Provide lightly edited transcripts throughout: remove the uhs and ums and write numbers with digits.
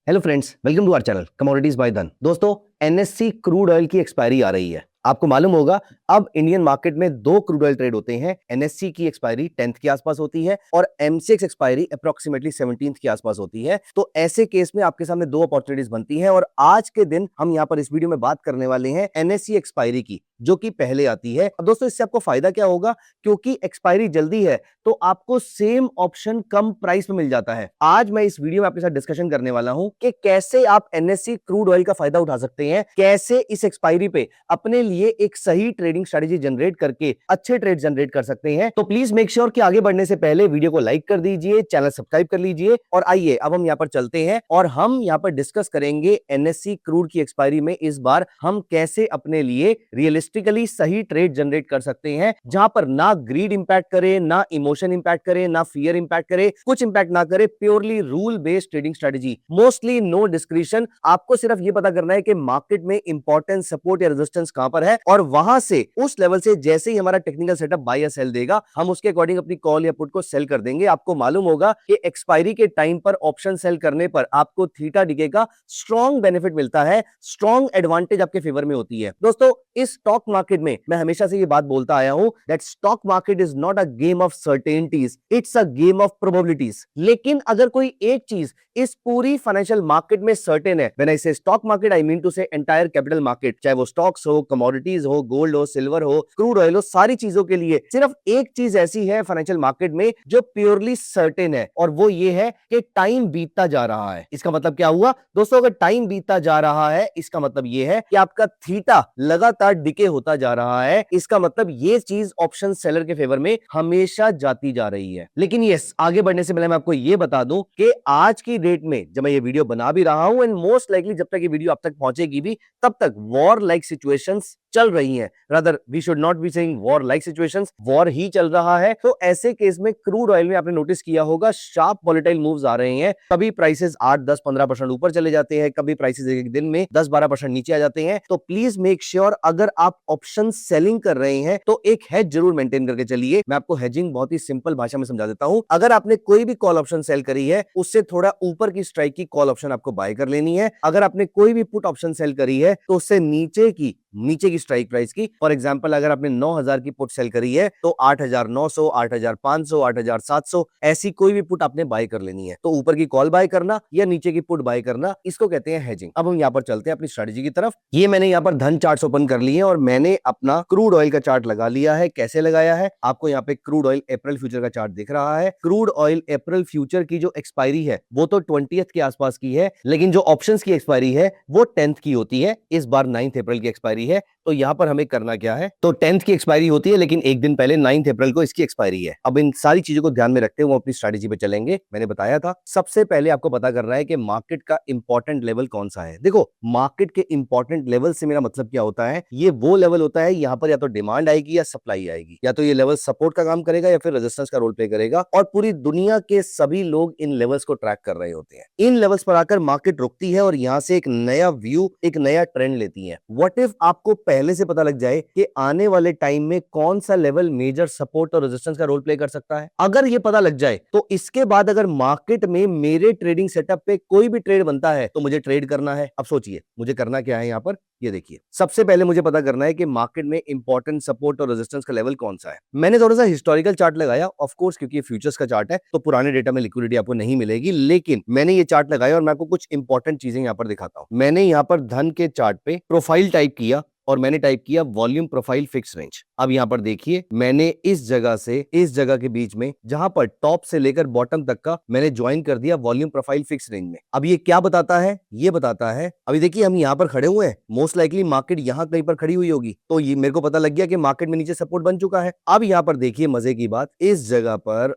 Hello friends, welcome to our channel commodities by Dhan. दोस्तों, NSC crude oil की expiry आ रही है। आपको मालूम होगा अब इंडियन मार्केट में दो क्रूड ऑयल ट्रेड होते हैं। एनएससी की एक्सपायरी 10th के आसपास होती है और एमसीएक्स एक्सपायरी अप्रोक्सीमेटली 17th के आसपास होती है। तो ऐसे केस में आपके सामने दो अपॉर्चुनिटीज बनती हैं और आज के दिन हम यहां पर इस वीडियो में बात करने वाले हैं एनएससी एक्सपायरी की, जो कि पहले आती है। अब दोस्तों, इससे आपको फायदा क्या होगा? क्योंकि एक्सपायरी जल्दी है तो आपको सेम ऑप्शन कम प्राइस में मिल जाता है। आज मैं इस वीडियो में आपके साथ डिस्कशन करने वाला हूं कि कैसे आप एनएससी क्रूड ऑयल का फायदा उठा सकते हैं, कैसे इस एक्सपायरी पे अपने लिए एक सही ट्रेडिंग स्ट्रेटजी जनरेट करके अच्छे ट्रेड जनरेट कर सकते हैं। तो प्लीज मेक श्योर कि आगे बढ़ने से पहले वीडियो को लाइक कर दीजिए, चैनल सब्सक्राइब कर लीजिए और आइए अब हम यहां पर चलते हैं और हम यहां पर डिस्कस करेंगे एनएससी क्रूड की एक्सपायरी में इस बार हम कैसे अपने लिए रियलिस्टिकली सही ट्रेड जनरेट कर सकते हैं, जहां पर ना ग्रीड इंपैक्ट करे, ना इमोशन इंपैक्ट करे, ना फियर इंपैक्ट करे, कुछ इंपैक्ट ना करे। Purely rule based trading strategy, mostly no discretion. आपको सिर्फ ये पता करना है कि मार्केट में इंपॉर्टेंट सपोर्ट या रेजिस्टेंस कहां पर है और वहां से उस लेवल से जैसे ही हमारा टेक्निकल सेटअप बाय या सेल देगा, हम उसके अकॉर्डिंग अपनी कॉल या पुट को सेल कर देंगे। आपको मालूम होगा कि एक्सपायरी के टाइम पर ऑप्शन सेल करने पर आपको थीटा डीके का स्ट्रॉन्ग बेनिफिट मिलता है, स्ट्रॉन्ग एडवांटेज आपके फेवर में होती है। दोस्तों, इस स्टॉक मार्केट में मैं हमेशा से ये बात बोलता आया हूं that stock market is not a game of certainties, it's a game of probabilities. लेकिन अगर कोई एक चीज इस पूरी फाइनेंशियल मार्केट में सर्टेन है, when I say stock market I mean to say entire capital market, चाहे वो स्टॉक्स हो, कमोडिटीज हो, गोल्ड हो, सिल्वर हो, क्रूड ऑयल हो, सारी चीजों के लिए सिर्फ एक चीज ऐसी है फाइनेंशियल मार्केट में जो प्योरली सर्टेन है और वो ये है कि टाइम बीतता जा रहा है। इसका मतलब क्या हुआ दोस्तों? अगर टाइम बीतता जा रहा है, इसका मतलब ये है कि आपका थीटा लगातार डिके होता जा रहा है। इसका मतलब ये चीज ऑप्शन सेलर के फेवर में हमेशा जाती जा रही है। लेकिन यस, आगे बढ़ने से पहले मैं आपको ये बता दूं कि आज की डेट में जब मैं ये वीडियो बना भी रहा हूं एंड मोस्ट लाइकली जब तक ये वीडियो आप तक पहुंचेगी भी, तब तक वॉर लाइक सिचुएशंस चल रही हैं। Rather we should not be saying war like situations, war ही चल रहा है। तो ऐसे केस में क्रूड ऑयल में आपने नोटिस किया होगा शार्प वॉलेटाइल मूव्स आ रहे हैं। कभी प्राइसेस 8-10-15% ऊपर चले जाते हैं, कभी प्राइसेस एक दिन में 10-12% नीचे आ जाते हैं। तो प्लीज मेक श्योर अगर आप ऑप्शन सेलिंग कर रहे हैं तो एक हेज जरूर मेंटेन करके चलिए। मैं आपको हेजिंग बहुत ही सिंपल भाषा में समझा देता हूं। अगर आपने कोई भी कॉल ऑप्शन सेल करी है, उससे थोड़ा ऊपर की स्ट्राइक की कॉल ऑप्शन आपको बाय कर लेनी है। अगर आपने कोई भी पुट ऑप्शन सेल करी है तो उससे नीचे की स्ट्राइक प्राइस की, फॉर एग्जांपल अगर आपने 9000 की पुट सेल करी है तो 8900, 8500, 8700 ऐसी कोई भी पुट आपने बाय कर लेनी है। तो ऊपर की कॉल बाय करना या नीचे की पुट बाय करना, इसको कहते हैं हेजिंग। अब हम यहां पर चलते हैं अपनी स्ट्रेटजी की तरफ। ये मैंने यहां पर धन चार्ट्स ओपन कर लिए हैं और मैंने अपना क्रूड ऑयल का चार्ट लगा लिया है। कैसे लगाया है? आपको यहां पे क्रूड ऑयल अप्रैल फ्यूचर का चार्ट दिख रहा है। क्रूड ऑयल अप्रैल फ्यूचर की जो एक्सपायरी है वो तो 20th के आसपास की है, लेकिन जो ऑप्शंस की एक्सपायरी है वो 10th की होती है। इस बार 9th अप्रैल की एक्सपायरी है। तो यहां पर हमें करना क्या है? तो 10th की एक्सपायरी होती है, लेकिन एक दिन पहले 9th अप्रैल को इसकी एक्सपायरी है। अब इन सारी चीजों को ध्यान में रखते हुए अपनी स्ट्रेटजी पे चलेंगे। मैंने बताया था सबसे पहले आपको पता करना है कि मार्केट का इंपॉर्टेंट लेवल कौन सा है। देखो, मार्केट के इंपॉर्टेंट लेवल से मेरा मतलब क्या होता है? ये वो लेवल होता है यहां पर या तो डिमांड आएगी या सप्लाई आएगी, या तो ये लेवल सपोर्ट का काम करेगा या फिर रेजिस्टेंस का रोल प्ले करेगा। और पूरी दुनिया के सभी लोग इन लेवल्स को ट्रैक कर रहे होते हैं। इन लेवल्स पर आकर मार्केट रुकती है और यहां से एक नया व्यू, एक नया ट्रेंड लेती है। व्हाट इफ आपको पहले से पता लग जाए कि आने वाले टाइम में कौन सा लेवल मेजर सपोर्ट और रेजिस्टेंस का रोल प्ले कर सकता है? अगर ये पता लग जाए तो इसके बाद अगर मार्केट में मेरे ट्रेडिंग सेटअप पे कोई भी ट्रेड बनता है तो मुझे ट्रेड करना है। अब सोचिए मुझे करना क्या है। यहां पर ये देखिए, सबसे पहले मुझे पता करना है कि मार्केट में इंपॉर्टेंट सपोर्ट और रेजिस्टेंस का लेवल कौन सा है। मैंने थोड़ा सा हिस्टोरिकल चार्ट लगाया, ऑफ कोर्स क्योंकि ये फ्यूचर्स का चार्ट है तो पुराने डेटा में लिक्विडिटी आपको नहीं मिलेगी, लेकिन मैंने ये चार्ट लगाया और मैं आपको कुछ इंपॉर्टेंट चीजें यहां पर दिखाता हूं। मैंने यहां पर धन के चार्ट पे प्रोफाइल टाइप किया और मैंने टाइप किया वॉल्यूम प्रोफाइल फिक्स रेंज। अब यहां पर देखिए, मैंने इस जगह से इस जगह के बीच में, जहां पर टॉप से लेकर बॉटम तक का मैंने ज्वाइन कर दिया वॉल्यूम प्रोफाइल फिक्स रेंज में। अब ये क्या बताता है? ये बताता है, अभी देखिए हम यहां पर खड़े हुए हैं, मोस्ट लाइकली मार्केट यहां कहीं पर खड़ी हुई होगी, तो ये मेरे को पता लग गया कि मार्केट में नीचे सपोर्ट बन चुका है। अब यहां पर देखिए मजे की बात, इस जगह पर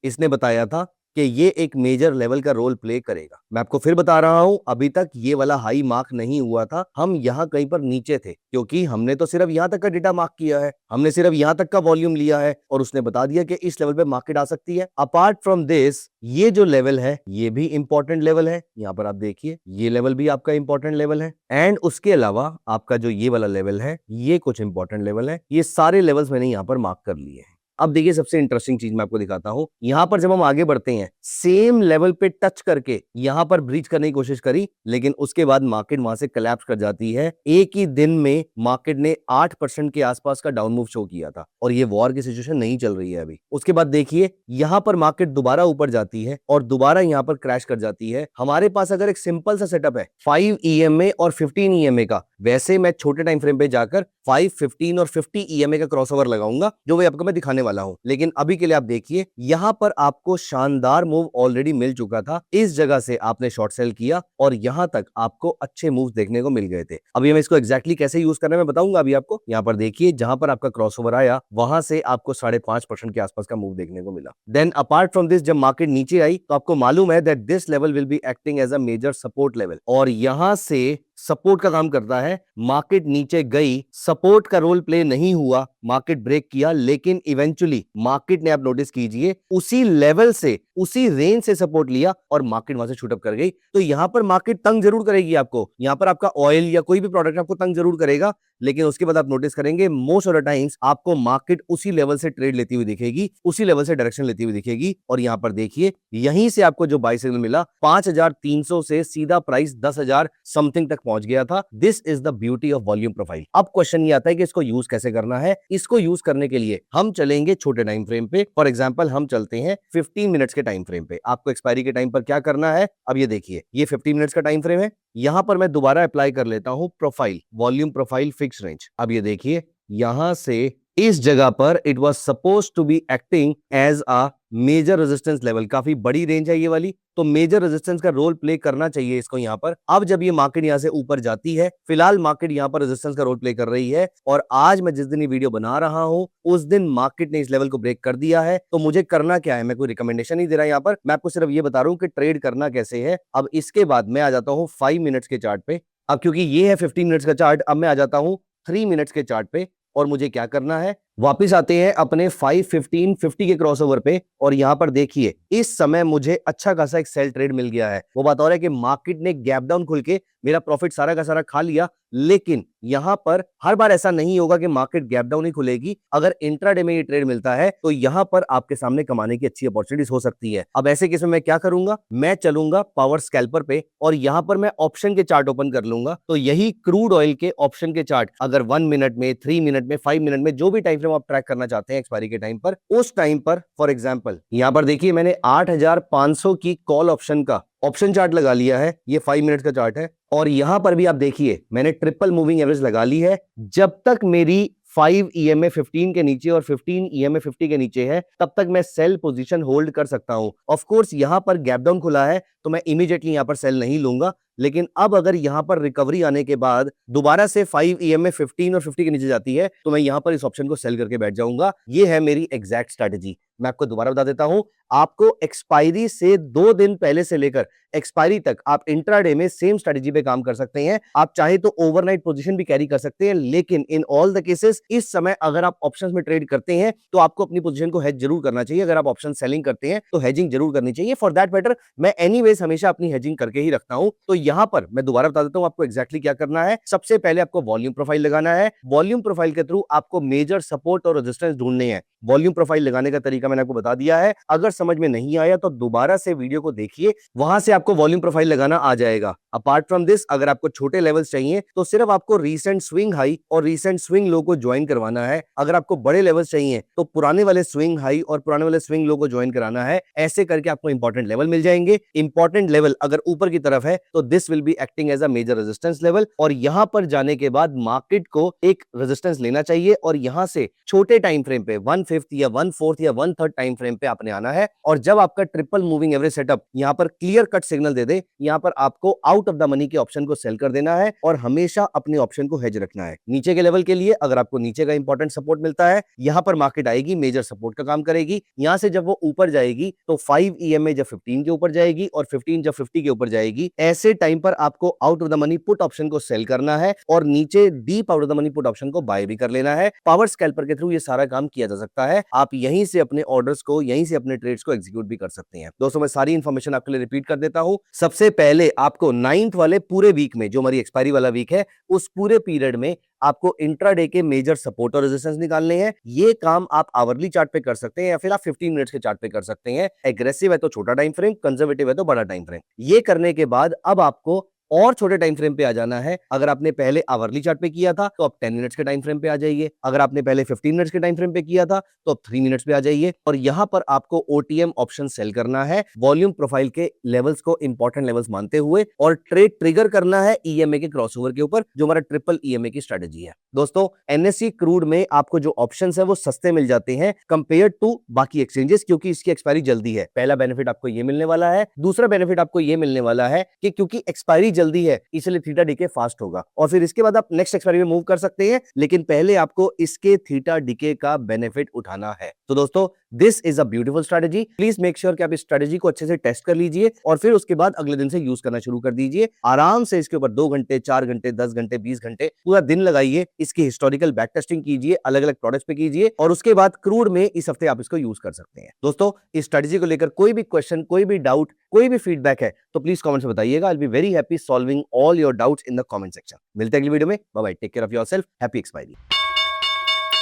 इसने बताया था कि ये एक मेजर लेवल का रोल प्ले करेगा। मैं आपको फिर बता रहा हूं, अभी तक ये वाला हाई मार्क नहीं हुआ था, हम यहां कहीं पर नीचे थे, क्योंकि हमने तो सिर्फ यहां तक का डेटा मार्क किया है, हमने सिर्फ यहां तक का वॉल्यूम लिया है और उसने बता दिया कि इस लेवल पे मार्केट आ सकती है। अपार्ट फ्रॉम दिस, ये जो लेवल है ये भी इंपॉर्टेंट लेवल है। यहां पर आप देखिए, ये लेवल भी आपका इंपॉर्टेंट लेवल है एंड उसके अलावा आपका जो ये वाला लेवल है ये कुछ इंपॉर्टेंट लेवल है। ये सारे लेवल्स मैंने यहां पर मार्क कर लिए हैं। अब देखिए सबसे इंटरेस्टिंग चीज मैं आपको दिखाता हूं, यहां पर जब हम आगे बढ़ते हैं सेम लेवल पे टच करके यहां पर ब्रीच करने की कोशिश करी, लेकिन उसके बाद मार्केट वहां से कोलैप्स कर जाती है। एक ही दिन में मार्केट ने 8% के आसपास का डाउन मूव शो किया था, और ये वॉर की सिचुएशन नहीं चल रही है अभी। उसके बाद देखिए यहां पर मार्केट दोबारा ऊपर जाती है और दोबारा यहां पर क्रैश कर जाती है। हमारे पास अगर एक सिंपल सा सेटअप है 5 EMA और 15 EMA का, वैसे मैं छोटे टाइम फ्रेम पे जाकर 5, 15 और 50 EMA का क्रॉसओवर लगाऊंगा, जो भी आपको मैं दिखाने वाला हूं। लेकिन अभी के लिए आप देखिए यहां पर आपको शानदार मूव ऑलरेडी मिल चुका था, इस जगह से आपने शॉर्ट सेल किया और यहां तक आपको अच्छे मूव्स देखने को मिल गए थे। अभी मैं इसको एग्जैक्टली कैसे यूज करना है मैं बताऊंगा अभी आपको। यहां पर देखिए जहां पर आपका क्रॉसओवर आया वहां से आपको 5.5% के आसपास का मूव देखने को मिला। देन अपार्ट फ्रॉम दिस, जब मार्केट नीचे आई तो आपको मालूम है that this level will be acting as a major support level, और यहां से सपोर्ट का काम करता है। मार्केट नीचे गई, सपोर्ट का रोल प्ले नहीं हुआ, मार्केट ब्रेक किया, लेकिन इवेंचुअली मार्केट ने, आप नोटिस कीजिए, उसी लेवल से, उसी रेंज से सपोर्ट लिया और मार्केट वहां से शूट अप कर गई। तो यहां पर मार्केट तंग जरूर करेगी आपको, यहां पर आपका ऑयल या कोई भी प्रोडक्ट आपको तंग जरूर करेगा, लेकिन उसके बाद आप नोटिस करेंगे मोस्ट ऑफ द टाइम्स आपको मार्केट उसी लेवल से ट्रेड लेती हुई दिखेगी, उसी लेवल से डायरेक्शन लेती हुई दिखेगी। और यहां पर देखिए यहीं से आपको जो बाय सिग्नल मिला 5300 से सीधा प्राइस 10,000 समथिंग तक पहुंच गया था। This is the beauty of volume profile. अब क्वेश्चन ये आता है कि इसको यूज कैसे करना है। इसको यूज करने के लिए हम चलेंगे छोटे टाइम फ्रेम पे। फॉर एग्जांपल हम चलते हैं 15 मिनट्स के टाइम फ्रेम पे। आपको एक्सपायरी के टाइम पर क्या करना है, अब ये देखिए, ये 15 मिनट्स का टाइम फ्रेम है। यहां पर मैं दोबारा अप्लाई कर लेता हूं profile, volume profile fix range. अब ये देखिए यहां से इस जगह पर it was suppose to be acting as a major resistance level. काफी बड़ी रेंज है ये वाली, तो मेजर रेजिस्टेंस का रोल प्ले करना चाहिए इसको यहां पर। अब जब ये मार्केट यहां से ऊपर जाती है, फिलहाल मार्केट यहां पर रेजिस्टेंस का रोल प्ले कर रही है, और आज मैं जिस दिन ये वीडियो बना रहा हूं उस दिन मार्केट ने इस लेवल को ब्रेक कर दिया है। तो मुझे करना क्या है, मैं कोई रिकमेंडेशन नहीं दे रहा यहां पर, मैं आपको सिर्फ ये बता रहा हूं कि ट्रेड करना कैसे है। अब इसके बाद मैं आ जाता हूं 5 मिनट्स के चार्ट पे। अब क्योंकि ये है 15 मिनट्स का चार्ट, अब मैं आ जाता हूं 3 मिनट्स के चार्ट पे, और मुझे क्या करना है, वापस आते हैं अपने 5, 15, 50 के क्रॉसओवर पे। और यहां पर देखिए इस समय मुझे अच्छा खासा एक सेल ट्रेड मिल गया है। वो बात और है कि मार्केट ने गैप डाउन खुल के मेरा प्रॉफिट सारा का सारा खा लिया, लेकिन यहां पर हर बार ऐसा नहीं होगा कि मार्केट गैप डाउन ही खुलेगी। अगर इंट्राडे में ये ट्रेड मिलता है तो यहां पर आपके सामने कमाने की अच्छी अपॉर्चुनिटीज हो सकती है। अब ऐसे केस में मैं क्या करूंगा, मैं चलूंगा पावर स्कैल्पर पे, और यहां पर मैं ऑप्शन के चार्ट ओपन कर लूंगा। तो यही क्रूड ऑयल के ऑप्शन के चार्ट, अगर 1 मिनट में, 3 मिनट में, 5 मिनट में, जो भी टाइम फ्रेम आप ट्रैक करना चाहते हैं एक्सपायरी के टाइम पर, उस टाइम पर फॉर एग्जांपल यहां पर देखिए मैंने 8500 की कॉल ऑप्शन का ऑप्शन चार्ट लगा लिया है। ये 5 मिनट का चार्ट है, और यहां पर भी आप देखिए मैंने ट्रिपल मूविंग एवरेज लगा ली है। जब तक मेरी 5 EMA 15 के नीचे और 15 EMA 50 के नीचे है, तब तक मैं सेल पोजीशन होल्ड कर सकता हूं। ऑफ कोर्स यहां पर गैप डाउन खुला है तो मैं इमीडिएटली यहां पर सेल नहीं लूंगा, लेकिन अब अगर यहां पर रिकवरी आने के बाद दोबारा से 5 EMA 15 और 50 के नीचे जाती है तो मैं यहां पर इस ऑप्शन को सेल करके बैठ जाऊंगा। ये है मेरी एग्जैक्ट स्ट्रैटेजी। मैं आपको दोबारा बता देता हूं, आपको एक्सपायरी से 2 दिन पहले से लेकर एक्सपायरी तक आप इंट्राडे में सेम स्ट्रैटेजी पे काम कर सकते हैं। आप चाहे तो ओवरनाइट पोजीशन भी कैरी कर सकते हैं, लेकिन इन ऑल द केसेस इस समय अगर आप ऑप्शंस में ट्रेड करते हैं तो आपको अपनी पोजीशन को हेज जरूर करना चाहिए। अगर आप ऑप्शन सेलिंग करते हैं तो हेजिंग जरूर करनी चाहिए। फॉर दैट मैटर मैं एनीवेज हमेशा अपनी हेजिंग करके ही रखता हूं। तो यहां पर मैं दोबारा बता देता हूं आपको एग्जैक्टली क्या करना है। सबसे पहले आपको वॉल्यूम प्रोफाइल लगाना है। वॉल्यूम प्रोफाइल के थ्रू आपको मेजर सपोर्ट और रेजिस्टेंस ढूंढने हैं। वॉल्यूम प्रोफाइल लगाने का तरीका मैंने आपको बता दिया है। अगर समझ में नहीं आया तो दोबारा से वीडियो को देखिए, वहां से आपको वॉल्यूम प्रोफाइल लगाना आ जाएगा। अपार्ट फ्रॉम दिस, अगर आपको छोटे लेवल्स चाहिए तो सिर्फ आपको रीसेंट स्विंग हाई और रीसेंट स्विंग लो को ज्वाइन करवाना है। अगर आपको बड़े लेवल्स चाहिए तो पुराने वाले स्विंग हाई और पुराने वाले स्विंग लो को ज्वाइन कराना है। ऐसे करके आपको इंपॉर्टेंट लेवल मिल जाएंगे। इंपॉर्टेंट लेवल अगर ऊपर की तरफ है तो this will be acting as a major resistance level, और यहां पर जाने के बाद मार्केट को एक रेजिस्टेंस लेना चाहिए, और यहां से छोटे टाइम फ्रेम पे 1/5 या 1/4 या 1/3 टाइम फ्रेम पे आपने आना है। और जब आपका ट्रिपल मूविंग एवरेज सेटअप यहां पर क्लियर कट सिग्नल दे दे, यहां पर आपको आउट ऑफ द मनी के ऑप्शन को सेल कर देना है और हमेशा अपने ऑप्शन को हेज रखना है। नीचे के लेवल के लिए अगर आपको नीचे का इंपॉर्टेंट सपोर्ट मिलता है, यहां पर मार्केट आएगी, मेजर सपोर्ट का काम करेगी। यहां से जब वो ऊपर जाएगी तो 5 EMA जब 15 के ऊपर जाएगी और 15 जब 50 के ऊपर जाएगी, ऐसे टाइम पर आपको out of the money put option को सेल करना है और नीचे deep out of the money put option को बाय भी कर लेना है। पावर स्कैल्पर के थ्रू ये सारा काम किया जा सकता सकता है, आप यहीं से अपने ऑर्डर्स को, यहीं से अपने ट्रेड्स को एग्जीक्यूट भी कर सकते हैं। दोस्तों मैं सारी इंफॉर्मेशन आपके लिए रिपीट कर देता हूं। सबसे पहले आपको 9th वाले पूरे वीक में, जो हमारी एक्सपायरी वाला वीक है, उस पूरे पीरियड में आपको इंट्राडे के मेजर सपोर्ट और रेजिस्टेंस निकालने हैं। ये काम आप आवरली चार्ट पे कर सकते हैं या फिर आप 15 मिनट्स के चार्ट पे कर सकते हैं। एग्रेसिव है तो छोटा टाइम फ्रेम, कंजर्वेटिव है तो बड़ा टाइम फ्रेम। ये करने के बाद अब आपको और छोटे टाइम फ्रेम पे आ जाना है। अगर आपने पहले आवरली चार्ट पे किया था तो अब 10 मिनट्स के टाइम फ्रेम पे आ जाइए। अगर आपने पहले 15 मिनट्स के टाइम फ्रेम पे किया था तो अब 3 मिनट्स पे आ जाइए। और यहां पर आपको ओटीएम ऑप्शन सेल करना है, वॉल्यूम प्रोफाइल के लेवल्स को इंपॉर्टेंट लेवल्स मानते हुए, और ट्रेड ट्रिगर करना है ईएमए के क्रॉसओवर के ऊपर, जो हमारा ट्रिपल ईएमए की स्ट्रेटेजी है। दोस्तों एनएससी क्रूड में आपको जो ऑप्शंस है वो सस्ते मिल जाते हैं कंपेयर टू बाकी एक्सचेंजेस, क्योंकि इसकी एक्सपायरी जल्दी है। पहला बेनिफिट आपको ये मिलने वाला है। दूसरा बेनिफिट आपको ये मिलने वाला है कि क्योंकि एक्सपायरी जल्दी है इसलिए थीटा डीके फास्ट होगा, और फिर इसके बाद आप नेक्स्ट एक्सपायरी में मूव कर सकते हैं, लेकिन पहले आपको इसके थीटा डीके का बेनिफिट उठाना है। तो दोस्तों this is a beautiful strategy. Please make sure कि आप इस स्ट्रेटेजी को अच्छे से टेस्ट कर लीजिए और फिर उसके बाद अगले दिन से यूज करना शुरू कर दीजिए। आराम से इसके ऊपर 2 घंटे, 4 घंटे, 10 घंटे, 20 घंटे पूरा दिन लगाइए। इसकी हिस्टोरिकल बैक टेस्टिंग कीजिए, अलग अलग प्रोडक्ट्स पे कीजिए, और उसके बाद क्रूड में इस हफ्ते आप इसको यूज कर सकते हैं। दोस्तों इस स्ट्रेटेजी को लेकर कोई भी क्वेश्चन, कोई भी डाउट, कोई भी फीडबैक है तो प्लीज कमेंट्स में बताइएगा। I will be very happy solving all your doubts in the comment section. मिलते हैं अगली वीडियो में। Bye bye, take care of yourself, happy expiry.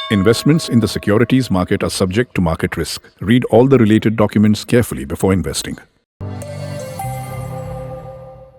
Investments in the securities market are subject to market risk. Read all the related documents carefully before investing.